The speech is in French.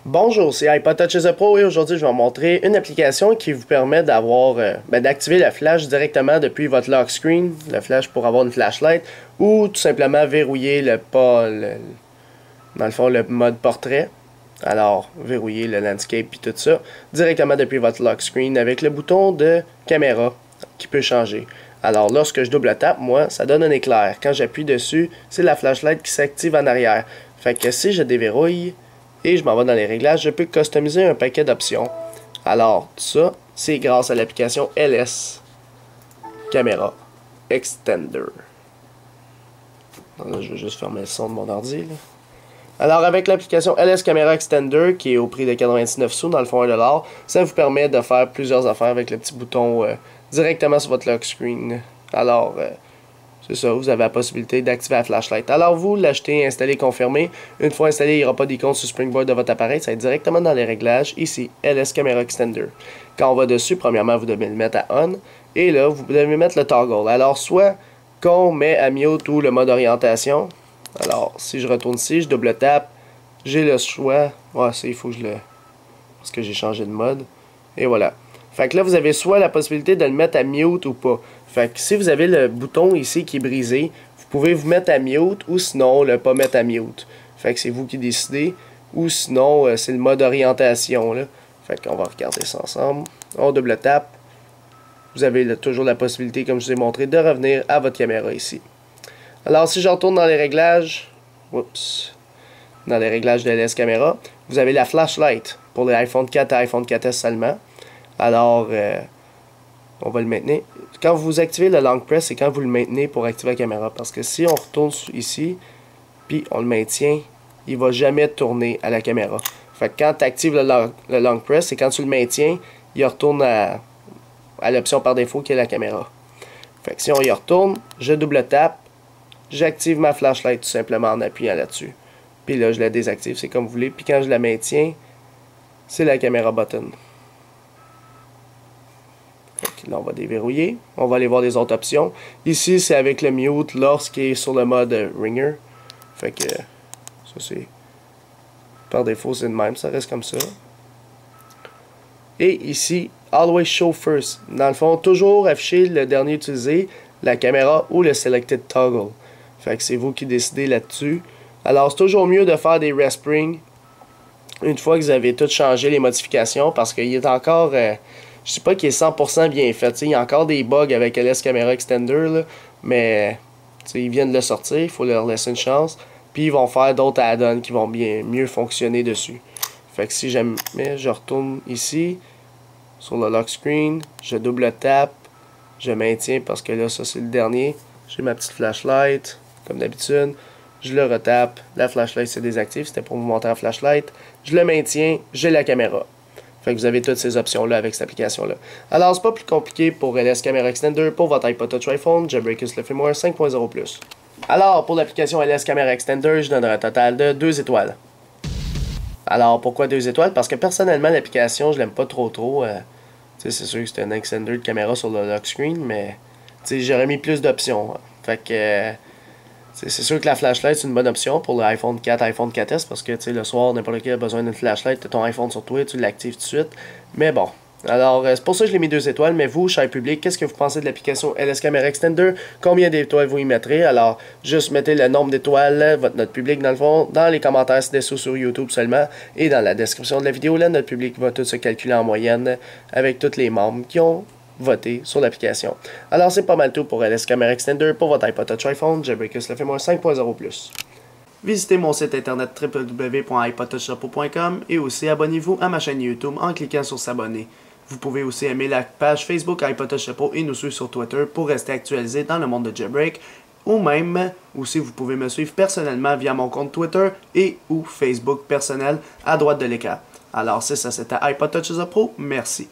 Bonjour, c'est iPod Touch is a Pro et aujourd'hui je vais vous montrer une application qui vous permet d'activer la flash directement depuis votre lock screen, le flash pour avoir une flashlight, ou tout simplement verrouiller dans le fond le mode portrait. Alors, verrouiller le landscape et tout ça directement depuis votre lock screen avec le bouton de caméra qui peut changer. Alors, lorsque je double tape, moi, ça donne un éclair. Quand j'appuie dessus, c'est la flashlight qui s'active en arrière. Fait que si je déverrouille et je m'en vais dans les réglages, je peux customiser un paquet d'options. Alors, ça, c'est grâce à l'application LS Camera Extender. Là, je vais juste fermer le son de mon ordi. Là. Alors, avec l'application LS Camera Extender, qui est au prix de 99 sous, dans le fond 1$, ça vous permet de faire plusieurs affaires avec le petit bouton directement sur votre lock screen. Alors, c'est ça, vous avez la possibilité d'activer la flashlight. Alors, vous l'achetez, installez, confirmé. Une fois installé, il n'y aura pas d'icône sur Springboard de votre appareil. Ça va être directement dans les réglages. Ici, LS Camera Extender. Quand on va dessus, premièrement, vous devez le mettre à on. Et là, vous devez mettre le toggle. Alors, soit qu'on met à mute ou le mode orientation. Alors, si je retourne ici, je double tape, j'ai le choix. Ouais, il faut que je le... parce que j'ai changé de mode. Et voilà. Fait que là, vous avez soit la possibilité de le mettre à mute ou pas. Fait que si vous avez le bouton ici qui est brisé, vous pouvez vous mettre à mute ou sinon le pas mettre à mute. Fait que c'est vous qui décidez. Ou sinon, c'est le mode orientation. Là. Fait qu'on va regarder ça ensemble. On double tape. Vous avez toujours la possibilité, comme je vous ai montré, de revenir à votre caméra ici. Alors, si je retourne dans les réglages, dans les réglages de LS Camera, vous avez la flashlight pour les iPhone 4 et iPhone 4S seulement. Alors, on va le maintenir. Quand vous activez le long press, c'est quand vous le maintenez pour activer la caméra. Parce que si on retourne ici, puis on le maintient, il ne va jamais tourner à la caméra. Fait que quand tu actives le long press, c'est quand tu le maintiens, il retourne à l'option par défaut qui est la caméra. Fait que si on y retourne, je double tape, j'active ma flashlight tout simplement en appuyant là-dessus. Puis là, je la désactive, c'est comme vous voulez. Puis quand je la maintiens, c'est la caméra button. Là, on va déverrouiller. On va aller voir les autres options. Ici, c'est avec le mute lorsqu'il est sur le mode ringer. Fait que ça, c'est... par défaut, c'est de même. Ça reste comme ça. Et ici, Always Show First. Dans le fond, toujours afficher le dernier utilisé, la caméra ou le Selected Toggle. Fait que c'est vous qui décidez là-dessus. Alors, c'est toujours mieux de faire des resprings une fois que vous avez tout changé les modifications parce qu'il est encore... je sais pas qu'il est 100% bien fait. Il y a encore des bugs avec LS Camera Extender, là, mais ils viennent de le sortir, il faut leur laisser une chance. Puis ils vont faire d'autres add-ons qui vont mieux fonctionner dessus. Fait que si jamais je retourne ici, sur le lock screen, je double tape, je maintiens parce que là, ça c'est le dernier. J'ai ma petite flashlight, comme d'habitude. Je le retape, la flashlight se désactive, c'était pour vous montrer la flashlight. Je le maintiens, j'ai la caméra. Fait que vous avez toutes ces options-là avec cette application-là. Alors, c'est pas plus compliqué pour LS Camera Extender pour votre iPod Touch iPhone, Jailbreakers le firmware 5.0+. Alors, pour l'application LS Camera Extender, je donnerai un total de 2 étoiles. Alors, pourquoi 2 étoiles? Parce que personnellement, l'application, je l'aime pas trop. C'est sûr que c'est un extender de caméra sur le lock screen, mais j'aurais mis plus d'options. Fait que... c'est sûr que la flashlight c'est une bonne option pour l'iPhone 4, iPhone 4S parce que le soir, n'importe qui a besoin d'une flashlight, tu as ton iPhone sur toi, tu l'actives tout de suite. Mais bon, alors c'est pour ça que je l'ai mis 2 étoiles. Mais vous, cher public, qu'est-ce que vous pensez de l'application LS Camera Extender? Combien d'étoiles vous y mettrez? Alors, juste mettez le nombre d'étoiles, votre note publique dans le fond, dans les commentaires ci-dessous sur YouTube seulement et dans la description de la vidéo. Là, notre public va tout se calculer en moyenne avec tous les membres qui ont voter sur l'application. Alors c'est pas mal tout pour LS Camera Extender pour votre iPod Touch iPhone, Jailbreakers le firmware 5.0+. Visitez mon site internet www.ipodtouchsuppo.com et aussi abonnez-vous à ma chaîne YouTube en cliquant sur s'abonner. Vous pouvez aussi aimer la page Facebook iPod Touch Suppo et nous suivre sur Twitter pour rester actualisé dans le monde de Jailbreak. Ou même, aussi vous pouvez me suivre personnellement via mon compte Twitter et ou Facebook personnel à droite de l'écran. Alors c'est ça, c'était iPod Touch Suppo, merci.